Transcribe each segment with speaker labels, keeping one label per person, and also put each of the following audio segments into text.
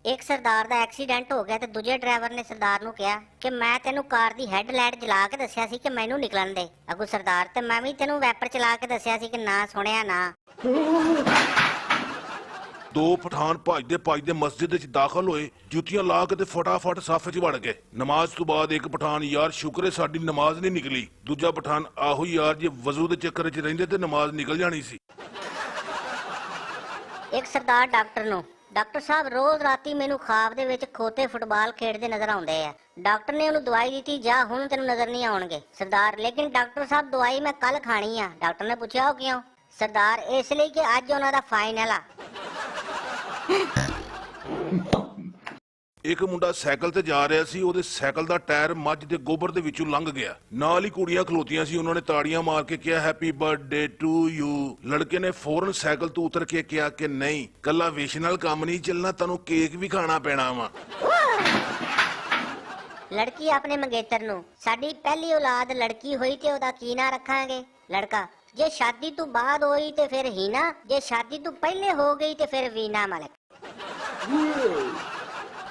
Speaker 1: ਇੱਕ ਸਰਦਾਰ ਦਾ ਐਕਸੀਡੈਂਟ ਹੋ ਗਿਆ ਤੇ ਦੂਜੇ ਡਰਾਈਵਰ ਨੇ ਸਰਦਾਰ ਨੂੰ ਕਿਹਾ ਕਿ ਮੈਂ ਤੈਨੂੰ ਕਾਰ ਦੀ ਹੈਡਲਾਈਟ ਜਲਾ ਕੇ ਦੱਸਿਆ ਸੀ ਕਿ ਮੈਨੂੰ ਨਿਕਲਣ ਦੇ। ਅੱਗੋਂ ਸਰਦਾਰ, ਤੇ ਮੈਂ ਵੀ ਤੈਨੂੰ ਵੈਪਰ ਚਲਾ ਕੇ ਦੱਸਿਆ ਸੀ ਕਿ ਨਾ ਸੁਣਿਆ ਨਾ।
Speaker 2: ਦੋ ਪਠਾਨ ਭੱਜਦੇ ਮਸਜਿਦ ਵਿੱਚ ਦਾਖਲ ਹੋਏ, ਜੁੱਤੀਆਂ ਲਾ ਕੇ ਤੇ ਫਟਾਫਟ ਸਫ਼ 'ਚ ਵੜ ਗਏ। ਨਮਾਜ਼ ਤੋਂ ਬਾਅਦ ਇੱਕ ਪਠਾਨ, ਯਾਰ ਸ਼ੁਕਰ ਹੈ ਸਾਡੀ ਨਮਾਜ਼ ਨਹੀਂ ਨਿਕਲੀ। ਦੂਜਾ ਪਠਾਨ, ਆਹੋ ਯਾਰ ਜੇ ਵਜ਼ੂ ਦੇ ਚੱਕਰ 'ਚ ਰਹਿੰਦੇ ਤੇ ਨਮਾਜ਼ ਨਿਕਲ ਜਾਣੀ ਸੀ।
Speaker 1: ਇੱਕ ਸਰਦਾਰ ਡਾਕਟਰ ਨੂੰ, ਡਾਕਟਰ ਸਾਹਿਬ ਰੋਜ਼ ਰਾਤੀ ਮੈਨੂੰ ਖਾਬ ਦੇ ਵਿੱਚ ਖੋਤੇ ਫੁੱਟਬਾਲ ਖੇਡਦੇ ਨਜ਼ਰ ਆਉਂਦੇ ਆ। ਡਾਕਟਰ ਨੇ ਉਹਨੂੰ ਦਵਾਈ ਦਿੱਤੀ, ਜਾ ਹੁਣ ਤੈਨੂੰ ਨਜ਼ਰ ਨਹੀਂ ਆਉਣਗੇ। ਸਰਦਾਰ, ਲੇਕਿਨ ਡਾਕਟਰ ਸਾਹਿਬ ਦਵਾਈ ਮੈਂ ਕੱਲ ਖਾਣੀ ਆ। ਡਾਕਟਰ ਨੇ ਪੁੱਛਿਆ ਉਹ ਕਿਉਂ? ਸਰਦਾਰ, ਇਸ ਲਈ ਕਿ ਅੱਜ ਉਹਨਾਂ ਦਾ ਫਾਈਨਲ ਆ।
Speaker 2: ਇੱਕ ਮੁੰਡਾ ਸਾਈਕਲ ਤੇ ਜਾ ਰਿਹਾ ਸੀ, ਉਹਦੇ ਸਾਈਕਲ ਦਾ ਟਾਇਰ ਮੱਝ ਦੇ ਗੋਬਰ ਦੇ ਵਿੱਚੋਂ ਲੰਘ ਗਿਆ। ਨਾਲ ਹੀ ਕੁੜੀਆਂ ਖਲੋਤੀਆਂ ਸੀ, ਉਹਨਾਂ ਨੇ ਤਾੜੀਆਂ ਮਾਰ ਕੇ ਕਿਹਾ ਹੈਪੀ ਬਰਥਡੇ ਟੂ ਯੂ। ਲੜਕੇ ਨੇ ਫੌਰਨ ਸਾਈਕਲ ਤੋਂ ਉਤਰ ਕੇ ਕਿਹਾ ਕਿ ਨਹੀਂ, ਕੱਲਾ ਵਿਸ਼ ਨਾਲ ਕੰਮ ਨਹੀਂ ਚੱਲਣਾ, ਤੈਨੂੰ ਕੇਕ ਵੀ ਖਾਣਾ ਪੈਣਾ ਵਾ।
Speaker 1: ਲੜਕੀ ਆਪਣੇ ਮੰਗੇਤਰ ਨੂੰ, ਸਾਡੀ ਪਹਿਲੀ ਔਲਾਦ ਲੜਕੀ ਹੋਈ ਤੇ ਉਹਦਾ ਕੀ ਨਾਂ ਰੱਖਾਂਗੇ? ਲੜਕਾ, ਜੇ ਸ਼ਾਦੀ ਤੋਂ ਬਾਅਦ ਹੋਈ ਤੇ ਫਿਰ ਹੀਨਾ, ਜੇ ਸ਼ਾਦੀ ਤੋਂ ਪਹਿਲੇ ਹੋ ਗਈ ਤੇ ਫਿਰ ਵੀਨਾ ਮਲਿਕ।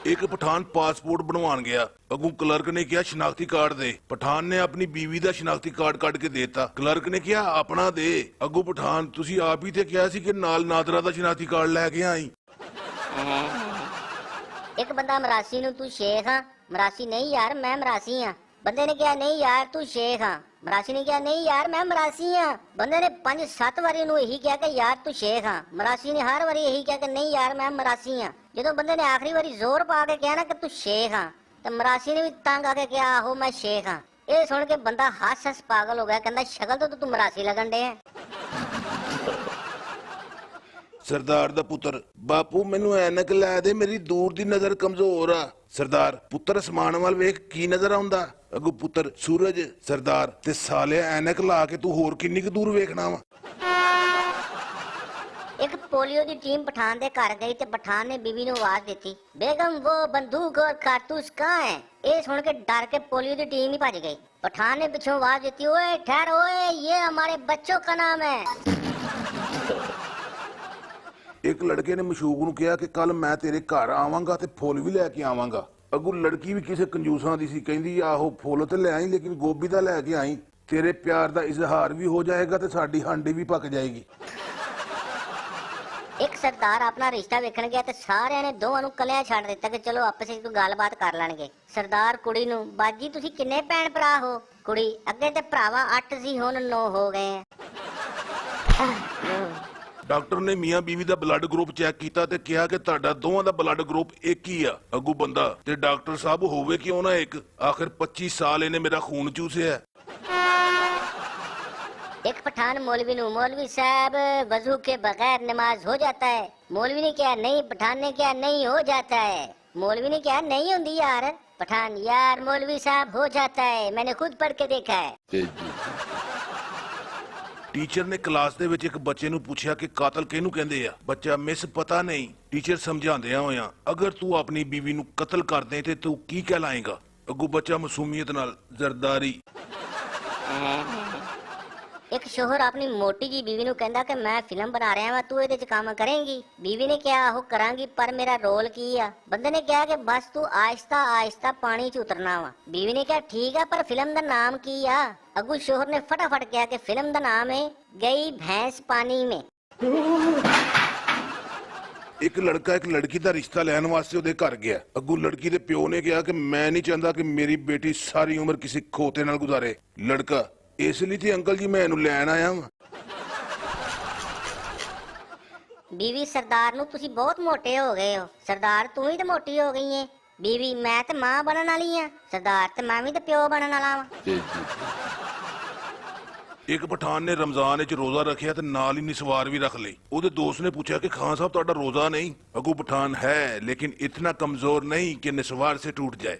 Speaker 2: ਇੱਕ ਪਠਾਨ ਪਾਸਪੋਰਟ ਬਣਵਾਉਣ ਗਿਆ, ਅੱਗੋਂ ਕਲਰਕ ਨੇ ਕਿਹਾ ਸ਼ਨਾਖਤੀ ਕਾਰਡ ਦੇ। ਪਠਾਨ ਨੇ ਆਪਣੀ ਬੀਵੀ ਦਾ ਸ਼ਨਾਖਤੀ ਕਾਰਡ ਕੱਢ ਕੇ ਦੇਤਾ। ਕਲਰਕ ਨੇ ਕਿਹਾ ਆਪਣਾ ਦੇ। ਅੱਗੋਂ ਪਠਾਨ, ਤੁਸੀਂ ਆਪ ਹੀ ਤੇ ਕਿਹਾ ਸੀ ਕਿ ਨਾਲ ਨਾਦਰਾ ਦਾ ਸ਼ਨਾਖਤੀ ਕਾਰਡ ਲੈ ਕੇ ਆਈ।
Speaker 1: ਇੱਕ ਬੰਦਾ ਮਰਾਸੀ ਨੂੰ, ਤੂੰ ਸ਼ੇਖ ਆ? ਮਰਾਸੀ, ਨਹੀਂ ਯਾਰ ਮੈਂ ਮਰਾਸੀ ਆ। ਬੰਦੇ ਨੇ ਕਿਹਾ ਨਹੀਂ ਯਾਰ ਤੂੰ ਸ਼ੇਖ ਆ। ਮਰਾਸੀ ਨੇ ਕਿਹਾ ਨਹੀਂ ਯਾਰ ਮੈਂ ਮਰਾਸੀ ਆ। ਬੰਦੇ ਨੇ 5-7 ਵਾਰੀ ਉਹਨੂੰ ਇਹੀ ਕਿਹਾ ਕਿ ਯਾਰ ਤੂੰ ਸ਼ੇਖ ਆ। ਮਰਾਸੀ ਨੇ ਹਰ ਵਾਰੀ ਇਹੀ ਕਿਹਾ ਕਿ ਨਹੀਂ ਯਾਰ ਮੈਂ ਮਰਾਸੀ ਆ। ਜਦੋਂ ਬੰਦੇ ਨੇ ਆਖਰੀ ਵਾਰੀ ਜ਼ੋਰ ਪਾ ਕੇ ਕਿਹਾ ਨਾ ਕਿ ਤੂੰ ਸ਼ੇਖ ਆ, ਤੇ ਮਰਾਸੀ ਨੇ ਵੀ ਤੰਗ ਆ ਕੇ ਕਿਹਾ ਆਹੋ ਮੈਂ ਸ਼ੇਖ ਆ। ਇਹ ਸੁਣ ਕੇ ਬੰਦਾ ਹੱਸ ਪਾਗਲ ਹੋ ਗਿਆ, ਕਹਿੰਦਾ ਸ਼ਕਲ ਤੋਂ ਤੂੰ ਮਰਾਸੀ ਲੱਗਣ ਦੇ।
Speaker 2: ਸਰਦਾਰ ਦਾ ਪੁੱਤਰ, ਬਾਪੂ ਮੈਨੂੰ ਐਨਕ ਲੈ ਦੇ, ਮੇਰੀ ਦੂਰ ਦੀ ਨਜ਼ਰ ਕਮਜ਼ੋਰ ਆ। ਸਰਦਾਰ, ਪੁੱਤਰ ਅਸਮਾਨ ਵੱਲ ਵੇਖ, ਕੀ ਨਜ਼ਰ ਆਉਂਦਾ? ਅੱਗੋਂ ਪੁੱਤਰ, ਸੂਰਜ। ਸਰਦਾਰ, ਤੇ ਸਾਲਿਆ ਐਨਕ ਲਾ ਕੇ ਤੂੰ ਹੋਰ ਕਿੰਨੀ ਕੁ ਦੂਰ ਵੇਖਣਾ ਵਾ?
Speaker 1: ਇੱਕ ਪੋਲੀਓ ਦੀ ਟੀਮ ਪਠਾਨ ਦੇ ਘਰ ਗਈ ਤੇ ਪਠਾਨ ਨੇ ਬੀਵੀ ਨੂੰ ਆਵਾਜ਼ ਦਿੱਤੀ, ਬੇਗਮ वो बंदूक और कारतूस कहाँ है? ਇਹ ਸੁਣ ਕੇ ਡਰ ਕੇ ਪੋਲੀਓ ਦੀ ਟੀਮ ਹੀ ਭੱਜ ਗਈ। ਪਠਾਨ ਨੇ ਪਿੱਛੋਂ ਆਵਾਜ਼ ਦਿੱਤੀ, ਓਏ ਠਹਿਰ ਓਏ, ये हमारे बच्चों का नाम है।
Speaker 2: ਇੱਕ ਲੜਕੇ ਨੇ ਮਸ਼ੂਕ ਨੂੰ ਕਿਹਾ ਕਿ ਕੱਲ ਮੈਂ ਤੇਰੇ ਘਰ ਆਵਾਂਗਾ ਤੇ ਫੁੱਲ ਵੀ ਲੈ ਕੇ ਆਵਾਂਗਾ। ਅੱਗੋਂ ਲੜਕੀ ਵੀ ਕਿਸੇ ਕੰਜੂਸਾਂ ਦੀ ਸੀ, ਕਹਿੰਦੀ ਆਹੋ ਫੁੱਲ ਤੇ ਲੈ ਆਈ, ਲੇਕਿਨ ਗੋਭੀ ਦਾ ਲੈ ਕੇ ਆਈ, ਤੇਰੇ ਪਿਆਰ ਦਾ ਇਜ਼ਹਾਰ ਵੀ ਹੋ ਜਾਏਗਾ ਤੇ ਸਾਡੀ ਹਾਂਡੀ ਵੀ ਪੱਕ ਜਾਏਗੀ।
Speaker 1: ਇੱਕ ਸਰਦਾਰ ਆਪਣਾ ਰਿਸ਼ਤਾ ਵੇਖਣ ਗਿਆ ਤੇ ਸਾਰਿਆਂ ਨੇ ਦੋਵਾਂ ਨੂੰ ਕੱਲਿਆਂ ਛੱਡ ਦਿੱਤਾ ਕਿ ਚਲੋ ਆਪਸ ਵਿੱਚ ਕੋਈ ਗੱਲਬਾਤ ਕਰ ਲੈਣਗੇ। ਸਰਦਾਰ ਕੁੜੀ ਨੂੰ, ਬਾਜੀ ਤੁਸੀਂ ਕਿੰਨੇ ਭੈਣ ਭਰਾ ਹੋ? ਕੁੜੀ, ਅੱਗੇ ਤੇ ਭਰਾਵਾ 8 ਸੀ, ਹੁਣ 9 ਹੋ ਗਏ।
Speaker 2: ਡਾਕਟਰ ਨੇ ਮੀਆਂ ਬੀਵੀ ਦਾ ਬਲੱਡ ਗਰੁੱਪ ਚੈੱਕ ਕੀਤਾ ਤੇ ਕਿਹਾ ਕਿ ਤੁਹਾਡਾ ਦੋਵਾਂ ਦਾ ਬਲੱਡ ਗਰੁੱਪ ਇੱਕ ਹੀ ਆ। ਅੱਗੂ ਬੰਦਾ, ਤੇ ਡਾਕਟਰ ਸਾਹਿਬ ਹੋਵੇ ਕਿਉਂ ਨਾ ਇੱਕ, ਆਖਿਰ 25 ਸਾਲ ਇਹਨੇ ਮੇਰਾ ਖੂਨ ਚੂਸਿਆ।
Speaker 1: एक पठान मौलवी नु, मौलवी साहब वजू के बगैर नमाज हो जाता है? मौलवी ने क्या नहीं, पठान ने क्या नहीं हो जाता है? मौलवी ने क्या नहीं होती यार? पठान, यार मौलवी साहब हो जाता है, मैंने खुद पढ़ के देखा है।
Speaker 2: ਟੀਚਰ ਨੇ ਕਲਾਸ ਦੇ ਵਿੱਚ ਇੱਕ ਬੱਚੇ ਨੂੰ ਪੁੱਛਿਆ ਕਿ ਕਾਤਲ ਕਿਹਨੂੰ ਕਹਿੰਦੇ ਆ? ਬੱਚਾ, ਮਿਸ ਪਤਾ ਨਹੀਂ। ਟੀਚਰ ਸਮਝਾਉਂਦਿਆਂ ਹੋਇਆਂ, ਅਗਰ ਤੂੰ ਆਪਣੀ ਬੀਵੀ ਨੂੰ ਕਤਲ ਕਰ ਦੇ ਤੇ ਤੂੰ ਕੀ ਕਹਿਲਾਏਗਾ? ਅੱਗੋਂ ਬੱਚਾ ਮਾਸੂਮੀਅਤ ਨਾਲ, ਜ਼ਰਦਾਰੀ।
Speaker 1: एक शोहर अपनी मोटी जी बीवी नु कहंदा कि मैं फिल्म बना रहा वा, तू इहदे च काम करेंगी? बीवी ने कहा आहो करांगी, पर मेरा रोल की आ? बंदे ने कहा कि बस तू आहिस्ता आहिस्ता पानी च उतरना वा। बीवी ने कहा ठीक है, पर फिल्म दा नाम की आ? अगू शोहर ने फटाफट कहा कि फिल्म दा नाम है गई भैंस पानी में।
Speaker 2: ਇੱਕ ਲੜਕਾ ਇੱਕ ਲੜਕੀ ਦਾ ਰਿਸ਼ਤਾ ਲੈਣ ਵਾਸਤੇ ਉਹਦੇ ਘਰ ਗਿਆ। ਅੱਗੋਂ ਲੜਕੀ ਦੇ ਪਿਓ ਨੇ ਕਿਹਾ ਕਿ ਮੈਂ ਨਹੀਂ ਚਾਹੁੰਦਾ ਕਿ ਮੇਰੀ ਬੇਟੀ ਸਾਰੀ ਉਮਰ ਕਿਸੇ ਖੋਤੇ ਨਾਲ ਗੁਜ਼ਾਰੇ। ਲੜਕਾ, ਇਸ ਲਈ ਤੇ ਅੰਕਲ ਜੀ ਮੈਂ ਇਹਨੂੰ ਲੈਣ ਆਇਆ ਵਾਂ।
Speaker 1: बीवी, सरदार नु तुसी बहुत मोटे हो गए हो। सरदार, तू ही तो मोटी हो गई है। बीवी, मैं तो मां बनन वाली हां। सरदार, ते मैं भी तो प्यो बनन वाला वां।
Speaker 2: ਇੱਕ ਪਠਾਨ ਨੇ ਰਮਜ਼ਾਨ ਵਿੱਚ ਰੋਜ਼ਾ ਰੱਖਿਆ ਤੇ ਨਾਲ ਹੀ ਨਿਸਵਾਰ ਵੀ ਰੱਖ ਲਈ। ਉਹਦੇ ਦੋਸਤ ਨੇ ਪੁੱਛਿਆ ਕਿ ਖਾਨ ਸਾਹਿਬ ਤੁਹਾਡਾ ਰੋਜ਼ਾ ਨਹੀਂ? ਅੱਗੋਂ ਪਠਾਨ, ਹੈ ਲੇਕਿਨ ਇਤਨਾ ਕਮਜ਼ੋਰ ਨਹੀਂ ਕਿ ਨਿਸਵਾਰ ਸੇ ਟूट जाए।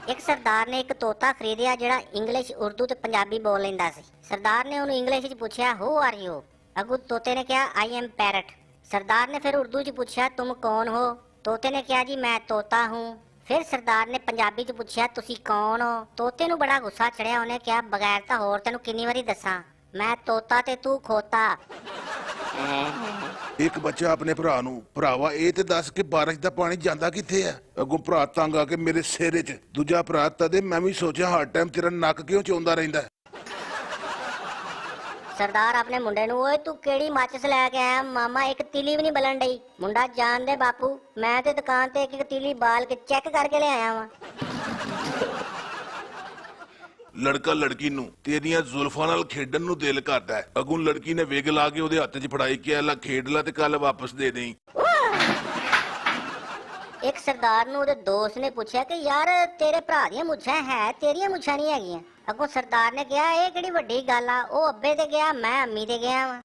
Speaker 1: ਇੱਕ ਸਰਦਾਰ ਨੇ ਇੱਕ ਤੋਤਾ ਖਰੀਦਿਆ ਜਿਹੜਾ ਇੰਗਲਿਸ਼, ਉਰਦੂ ਤੇ ਪੰਜਾਬੀ ਬੋਲ ਲੈਂਦਾ ਸੀ। ਸਰਦਾਰ ਨੇ ਉਹਨੂੰ ਇੰਗਲਿਸ਼ ਵਿੱਚ ਪੁੱਛਿਆ ਹੂ ਆਰ ਯੂ? ਅੱਗੋਂ ਤੋਤੇ ਨੇ ਕਿਹਾ ਆਈ ਐਮ ਪੈਰਟ। ਸਰਦਾਰ ਨੇ ਫਿਰ ਉਰਦੂ 'ਚ ਪੁੱਛਿਆ ਤੁਮ ਕੌਣ ਹੋ? ਤੋਤੇ ਨੇ ਕਿਹਾ ਜੀ ਮੈਂ ਤੋਤਾ ਹੂੰ। ਫਿਰ ਸਰਦਾਰ ਨੇ ਪੰਜਾਬੀ 'ਚ ਪੁੱਛਿਆ ਤੁਸੀਂ ਕੌਣ ਹੋ? ਤੋਤੇ ਨੂੰ ਬੜਾ ਗੁੱਸਾ ਚੜਿਆ। ਉਹਨੇ ਕਿਹਾ ਬਗੈਰ ਤਾਂ ਹੋਰ ਤੈਨੂੰ ਕਿੰਨੀ ਵਾਰੀ ਦੱਸਾਂ, ਮੈਂ ਤੋਤਾ ਤੇ ਤੂੰ ਖੋਤਾ।
Speaker 2: ਇੱਕ ਬੱਚਾ ਆਪਣੇ ਭਰਾ ਨੂੰ, ਭਰਾਵਾ ਇਹ ਤੇ ਦੱਸ ਕਿ ਬਾਰਿਸ਼ ਦਾ ਪਾਣੀ ਜਾਂਦਾ ਕਿੱਥੇ ਆ? ਅੱਗੋਂ ਭਰਾ ਤੰਗ ਆ ਕੇ ਮੇਰੇ ਸਿਰ 'ਚ। ਦੂਜਾ ਭਰਾ ਤਦੇ ਮੈਂ ਵੀ ਸੋਚਿਆ ਹਰ ਟਾਈਮ ਤੇਰਾ ਨੱਕ ਕਿਉਂ ਚੋਂਦਾ ਰਹਿੰਦਾ?
Speaker 1: ਸਰਦਾਰ ਆਪਣੇ ਮੁੰਡੇ ਨੂੰ, ਓਏ ਤੂੰ ਕਿਹੜੀ ਮਾਚਿਸ ਲੈ ਕੇ ਆਇਆ? ਮਾਮਾ ਇੱਕ ਤੀਲੀ ਵੀ ਨਹੀਂ ਬਲਣ ਡਈ। ਮੁੰਡਾ ਜਾਣ ਦੇ ਬਾਪੂ, ਮੈਂ ਤੇ ਦੁਕਾਨ ਤੇ ਇੱਕ ਤੀਲੀ ਬਾਲ ਕੇ ਚੈੱਕ ਕਰਕੇ ਲਿਆਇਆ ਵਾਂ।
Speaker 2: ਲੜਕਾ ਲੜਕੀ ਨੂੰ ਤੇਰੀਆਂ ਜ਼ੁਲਫਾਂ ਨਾਲ ਖੇਡਣ ਨੂੰ ਦਿਲ ਕਰਦਾ ਹੈ। ਅੱਗੋਂ ਲੜਕੀ ਨੇ ਵਿਗ ਲਾ ਕੇ ਉਹਦੇ ਹੱਥ 'ਚ ਫੜਾਈ ਕਿ ਲੈ ਖੇਡ ਲੈ ਤੇ ਕੱਲ ਵਾਪਸ ਦੇ ਦੇਈਂ।
Speaker 1: ਇੱਕ ਸਰਦਾਰ ਨੂੰ ਉਹਦੇ ਦੋਸਤ ਨੇ ਪੁੱਛਿਆ ਕਿ ਯਾਰ ਤੇਰੇ ਭਰਾ ਦੀਆਂ ਮੁੱਛਾਂ ਹੈ, ਤੇਰੀਆਂ ਮੁੱਛਾਂ ਨਹੀਂ ਹੈਗੀਆਂ। ਅੱਗੋਂ ਸਰਦਾਰ ਨੇ ਕਿਹਾ ਇਹ ਕਿਹੜੀ ਵੱਡੀ ਗੱਲ ਆ, ਉਹ ਅੱਬੇ ਤੇ ਗਿਆ, ਮੈਂ ਅੰਮੀ ਤੇ ਗਿਆ ਵਾਂ।